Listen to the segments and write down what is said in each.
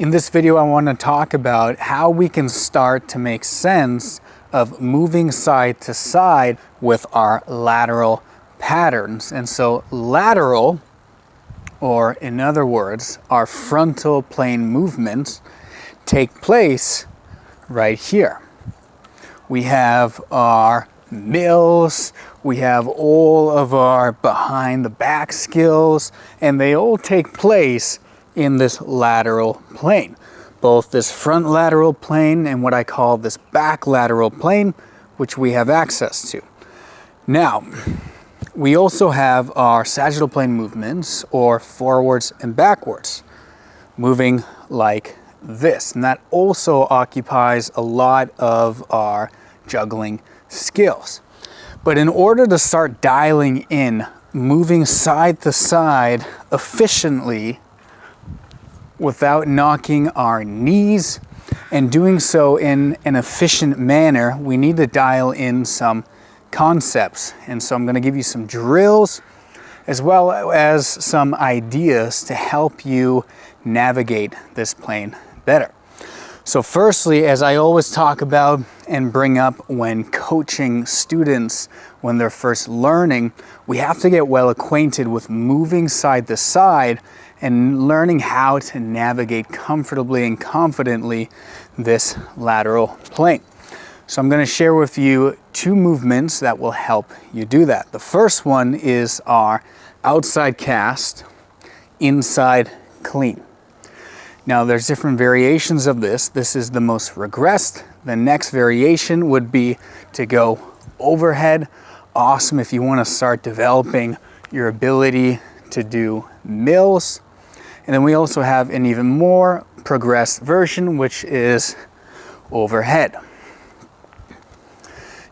In this video, I want to talk about how we can start to make sense of moving side to side with our lateral patterns. And so lateral, or in other words, our frontal plane movements, take place right here. We have our mills, we have all of our behind the back skills, and they all take place in this lateral plane. Both this front lateral plane and what I call this back lateral plane, which we have access to. Now, we also have our sagittal plane movements, or forwards and backwards, moving like this. And that also occupies a lot of our juggling skills. But in order to start dialing in moving side to side efficiently without knocking our knees and doing so in an efficient manner, we need to dial in some concepts. And so I'm going to give you some drills as well as some ideas to help you navigate this plane better. So firstly, as I always talk about and bring up when coaching students when they're first learning, we have to get well acquainted with moving side to side and learning how to navigate comfortably and confidently this lateral plane. So I'm going to share with you two movements that will help you do that. The first one is our outside cast, inside clean. Now there's different variations of this. This is the most regressed. The next variation would be to go overhead. Awesome if you want to start developing your ability to do mills. And then we also have an even more progressed version, which is overhead.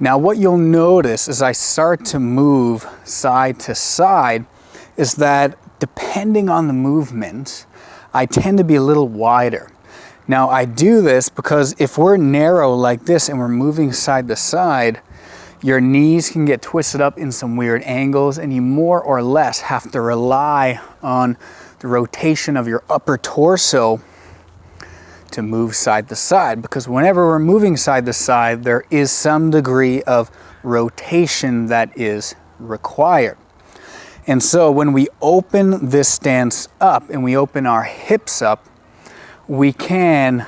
Now what you'll notice as I start to move side to side is that depending on the movement, I tend to be a little wider. Now I do this because if we're narrow like this and we're moving side to side, your knees can get twisted up in some weird angles and you more or less have to rely on the rotation of your upper torso to move side to side, because whenever we're moving side to side, there is some degree of rotation that is required. And so when we open this stance up and we open our hips up, we can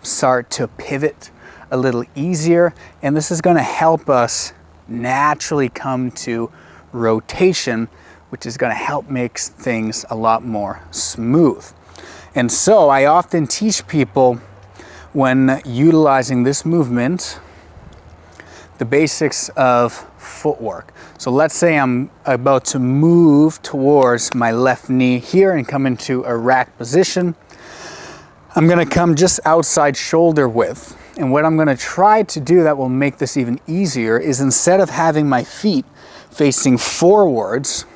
start to pivot a little easier, and this is going to help us naturally come to rotation, which is going to help make things a lot more smooth. And so I often teach people when utilizing this movement the basics of footwork. So let's say I'm about to move towards my left knee here and come into a rack position. I'm going to come just outside shoulder width. And what I'm going to try to do that will make this even easier is, instead of having my feet facing forwards,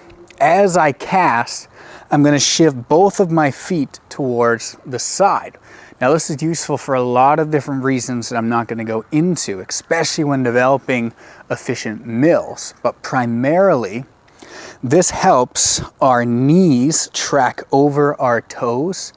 as I cast, I'm going to shift both of my feet towards the side. Now this is useful for a lot of different reasons that I'm not going to go into, especially when developing efficient mills. But primarily, this helps our knees track over our toes.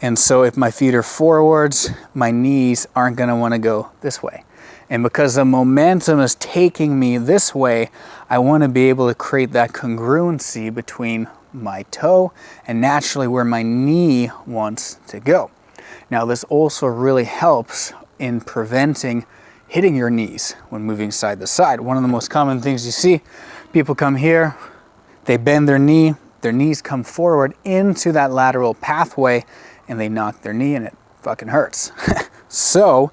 And so if my feet are forwards, my knees aren't going to want to go this way. And because the momentum is taking me this way, I want to be able to create that congruency between my toe and naturally where my knee wants to go. Now this also really helps in preventing hitting your knees when moving side to side. One of the most common things you see, people come here, they bend their knees come forward into that lateral pathway, and they knock their knee and it fucking hurts. So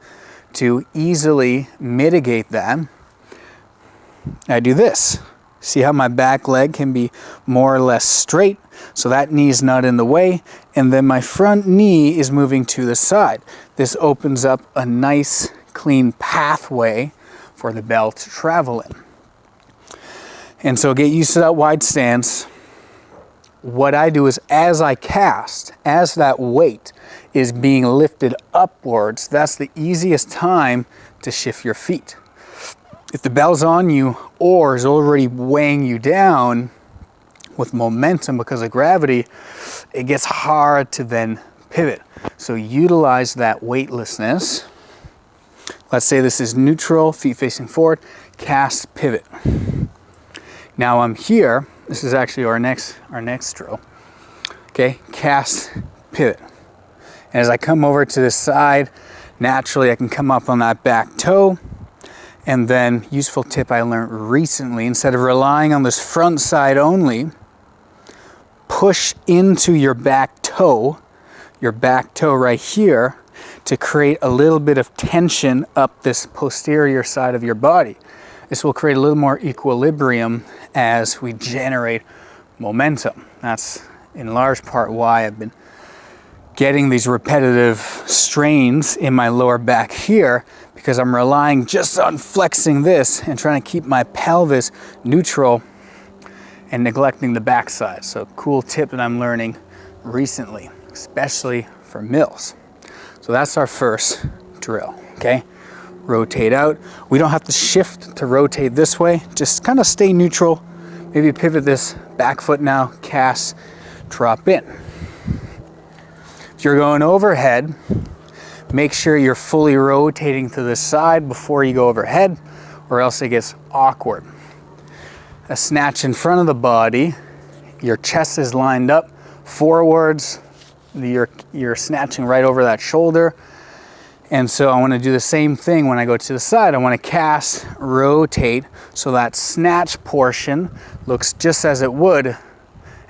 to easily mitigate that, I do this. See how my back leg can be more or less straight, so that knee's not in the way, and then my front knee is moving to the side. This opens up a nice clean pathway for the bell to travel in. And so get used to that wide stance. What I do is, as I cast, as that weight is being lifted upwards, that's the easiest time to shift your feet. If the bell's on you or is already weighing you down with momentum because of gravity, it gets hard to then pivot. So utilize that weightlessness. Let's say this is neutral, feet facing forward, cast, pivot. Now I'm here. This is actually our next drill. Okay, cast, pivot. And as I come over to this side, naturally I can come up on that back toe. And then, useful tip I learned recently, instead of relying on this front side only, push into your back toe right here, to create a little bit of tension up this posterior side of your body. This will create a little more equilibrium as we generate momentum. That's in large part why I've been getting these repetitive strains in my lower back here, because I'm relying just on flexing this and trying to keep my pelvis neutral and neglecting the backside. So cool tip that I'm learning recently, especially for mills. So that's our first drill, okay? Rotate out. We don't have to shift to rotate this way, just kind of stay neutral. Maybe pivot this back foot now, cast, drop in. If you're going overhead, make sure you're fully rotating to the side before you go overhead, or else it gets awkward. A snatch in front of the body, your chest is lined up forwards, you're snatching right over that shoulder. And so I want to do the same thing when I go to the side. I want to cast, rotate, so that snatch portion looks just as it would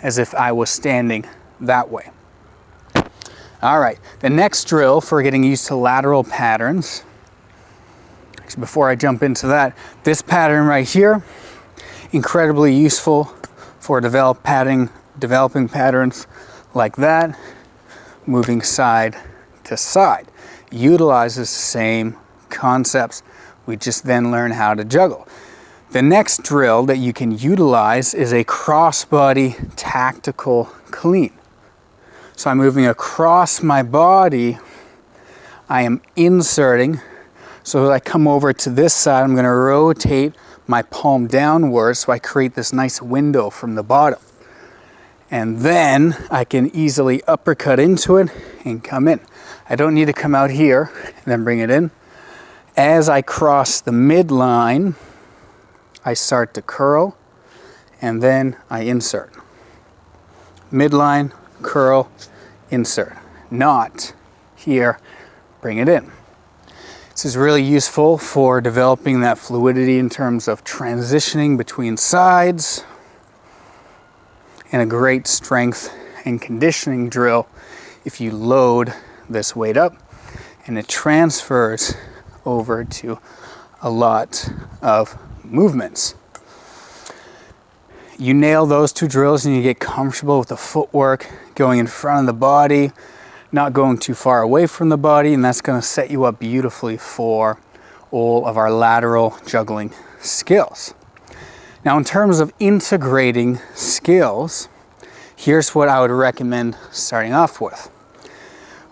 as if I was standing that way. All right, the next drill for getting used to lateral patterns. Actually, before I jump into that, this pattern right here, incredibly useful for developing patterns like that, moving side to side. Utilizes the same concepts. We just then learn how to juggle. The next drill that you can utilize is a crossbody tactical clean. So I'm moving across my body. I am inserting. So as I come over to this side, I'm going to rotate my palm downwards so I create this nice window from the bottom. And then I can easily uppercut into it and come in. I don't need to come out here and then bring it in. As I cross the midline, I start to curl and then I insert. Midline, curl, insert. Not here, bring it in. This is really useful for developing that fluidity in terms of transitioning between sides, and a great strength and conditioning drill if you load this weight up and it transfers over to a lot of movements. You nail those two drills and you get comfortable with the footwork, going in front of the body, not going too far away from the body, and that's going to set you up beautifully for all of our lateral juggling skills. Now, in terms of integrating skills, here's what I would recommend starting off with.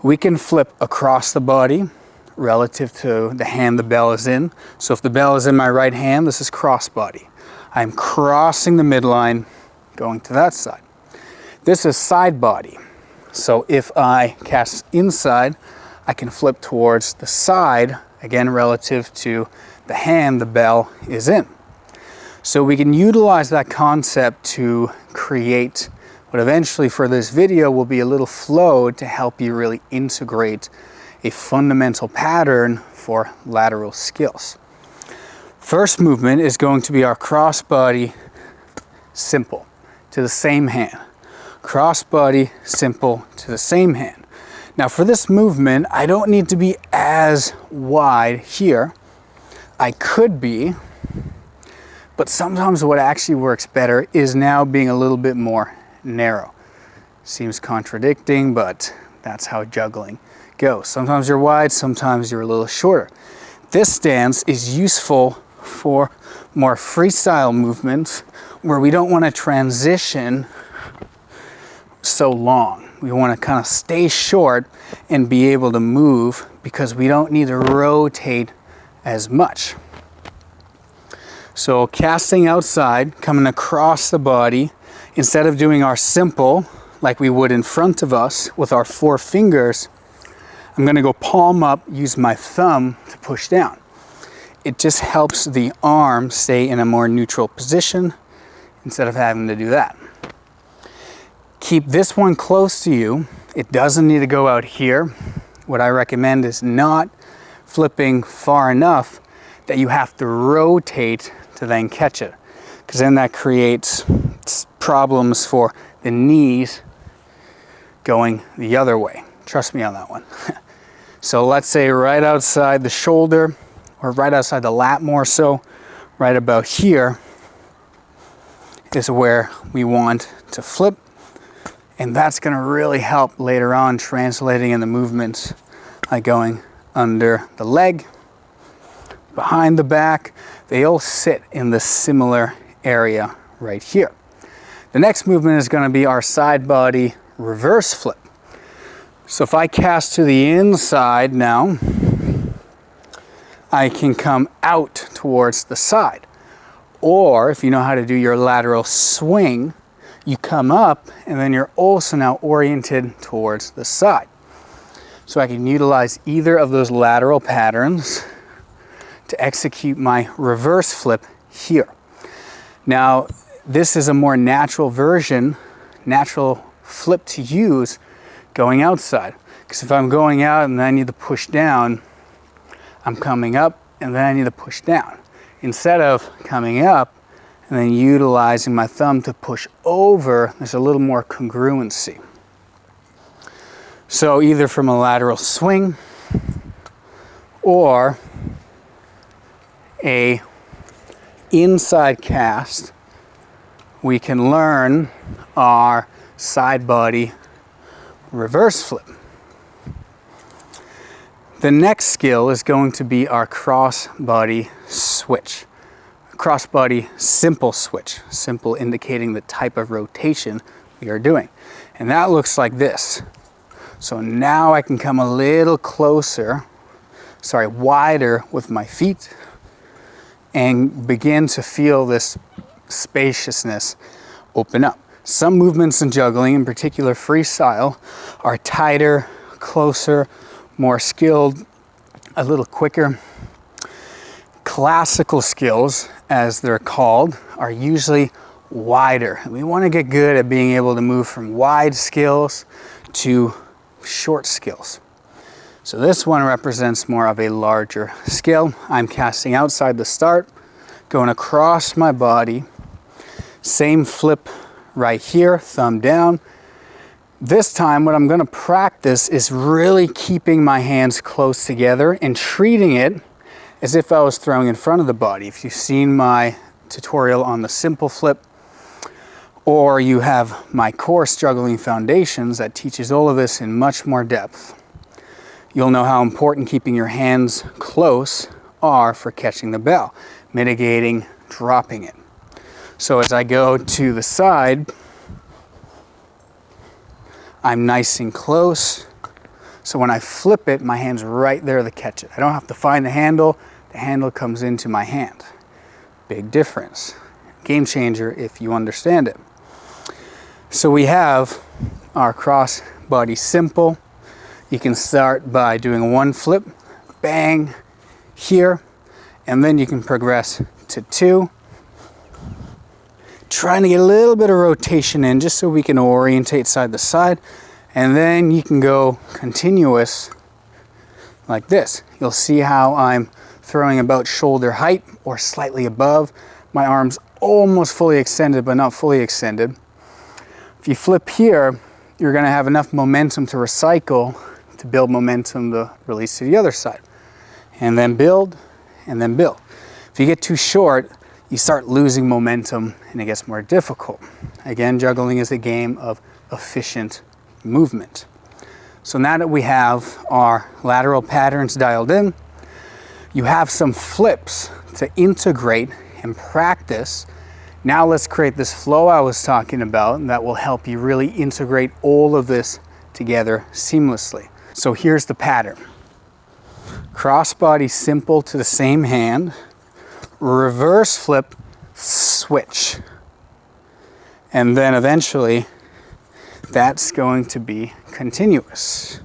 We can flip across the body relative to the hand the bell is in. So if the bell is in my right hand, this is cross body. I'm crossing the midline, going to that side. This is side body. So if I cast inside, I can flip towards the side, again relative to the hand the bell is in. So we can utilize that concept to create what eventually for this video will be a little flow to help you really integrate a fundamental pattern for lateral skills. First movement is going to be our crossbody simple to the same hand. Crossbody simple to the same hand. Now for this movement, I don't need to be as wide here. I could be, but sometimes what actually works better is now being a little bit more narrow. Seems contradicting, but that's how juggling goes. Sometimes you're wide, sometimes you're a little shorter. This stance is useful for more freestyle movements where we don't want to transition so long. We want to kind of stay short and be able to move because we don't need to rotate as much. So casting outside, coming across the body, instead of doing our simple like we would in front of us with our 4 fingers, I'm going to go palm up, use my thumb to push down. It just helps the arm stay in a more neutral position instead of having to do that. Keep this one close to you. It doesn't need to go out here. What I recommend is not flipping far enough that you have to rotate to then catch it, because then that creates problems for the knees going the other way. Trust me on that one. So let's say right outside the shoulder, or right outside the lat more so, right about here is where we want to flip. And that's going to really help later on translating in the movements, like going under the leg, behind the back. They all sit in the similar area right here. The next movement is going to be our side body reverse flip. So if I cast to the inside now, I can come out towards the side. Or if you know how to do your lateral swing, you come up and then you're also now oriented towards the side. So I can utilize either of those lateral patterns to execute my reverse flip here. Now, this is a more natural version, natural flip to use going outside. Because if I'm going out and then I need to push down, I'm coming up and then I need to push down. Instead of coming up and then utilizing my thumb to push over, there's a little more congruency. So either from a lateral swing or a inside cast, we can learn our side body reverse flip. The next skill is going to be our cross body switch. Cross body simple switch, simple indicating the type of rotation we are doing. And that looks like this. So now I can come a little closer, wider with my feet and begin to feel this spaciousness open up. Some movements in juggling, in particular freestyle, are tighter, closer, more skilled, a little quicker. Classical skills, as they're called, are usually wider. We want to get good at being able to move from wide skills to short skills. So this one represents more of a larger skill. I'm casting outside the start, going across my body, same flip right here, thumb down. This time what I'm going to practice is really keeping my hands close together and treating it as if I was throwing in front of the body. If you've seen my tutorial on the simple flip, or you have my course Juggling Foundations that teaches all of this in much more depth, you'll know how important keeping your hands close are for catching the bell, mitigating dropping it. So as I go to the side, I'm nice and close. So when I flip it, my hand's right there to catch it. I don't have to find the handle comes into my hand. Big difference. Game changer if you understand it. So we have our cross body simple. You can start by doing one flip, bang, here, and then you can progress to 2. Trying to get a little bit of rotation in just so we can orientate side to side, and then you can go continuous like this. You'll see how I'm throwing about shoulder height or slightly above. My arm's almost fully extended but not fully extended. If you flip here, you're going to have enough momentum to recycle to build momentum to release to the other side, and then build and then build. If you get too short, you start losing momentum and it gets more difficult. Again, juggling is a game of efficient movement. So now that we have our lateral patterns dialed in, you have some flips to integrate and practice. Now let's create this flow I was talking about that will help you really integrate all of this together seamlessly. So here's the pattern. Cross body simple to the same hand, reverse flip, switch. And then eventually that's going to be continuous.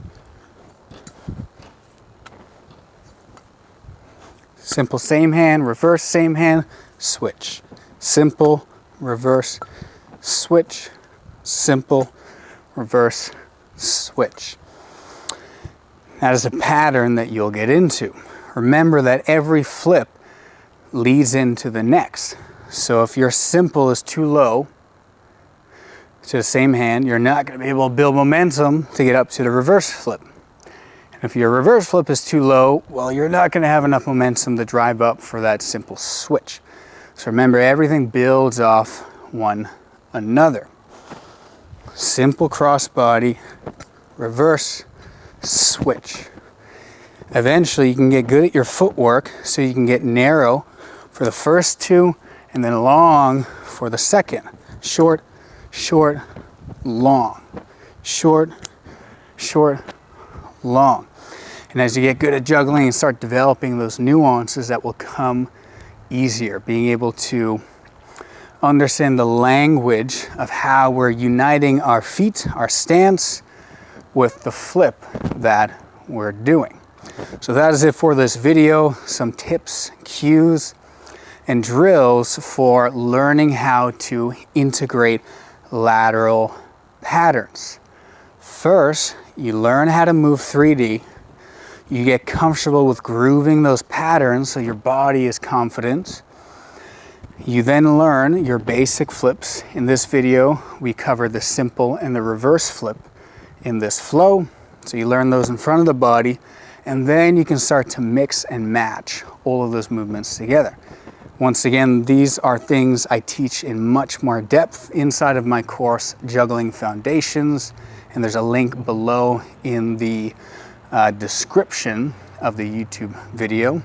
Simple, same hand, reverse, same hand, switch. Simple, reverse, switch. Simple, reverse, switch. That is a pattern that you'll get into. Remember that every flip leads into the next. So if your simple is too low to the same hand, you're not going to be able to build momentum to get up to the reverse flip. And if your reverse flip is too low, well, you're not going to have enough momentum to drive up for that simple switch. So remember, everything builds off one another. Simple crossbody, reverse, switch. Eventually you can get good at your footwork, so you can get narrow for the first two and then long for the second. Short, short, long. Short, short, long. And as you get good at juggling and start developing those nuances, that will come easier. Being able to understand the language of how we're uniting our feet, our stance, with the flip that we're doing. So that is it for this video. Some tips, cues, and drills for learning how to integrate lateral patterns. First, you learn how to move 3D. You get comfortable with grooving those patterns so your body is confident. You then learn your basic flips. In this video, we covered the simple and the reverse flip in this flow. So you learn those in front of the body, and then you can start to mix and match all of those movements together. Once again, these are things I teach in much more depth inside of my course, Juggling Foundations, and there's a link below in the description of the YouTube video.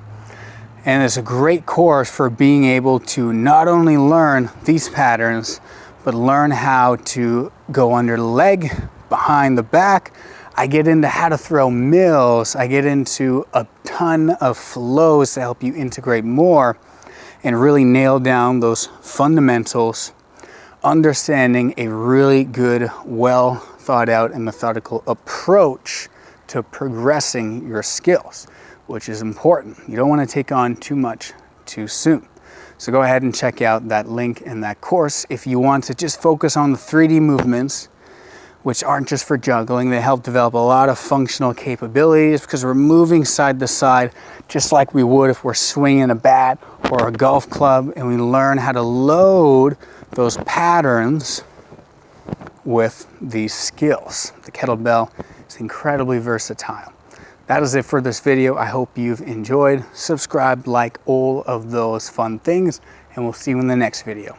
And it's a great course for being able to not only learn these patterns, but learn how to go under the leg, behind the back. I get into how to throw mills. I get into a ton of flows to help you integrate more and really nail down those fundamentals, understanding a really good, well thought out and methodical approach to progressing your skills, which is important. You don't want to take on too much too soon. So go ahead and check out that link in that course if you want to just focus on the 3D movements, which aren't just for juggling. They help develop a lot of functional capabilities because we're moving side to side just like we would if we're swinging a bat or a golf club, and we learn how to load those patterns with these skills. The kettlebell is incredibly versatile. That is it for this video. I hope you've enjoyed. Subscribe, like, all of those fun things, and we'll see you in the next video.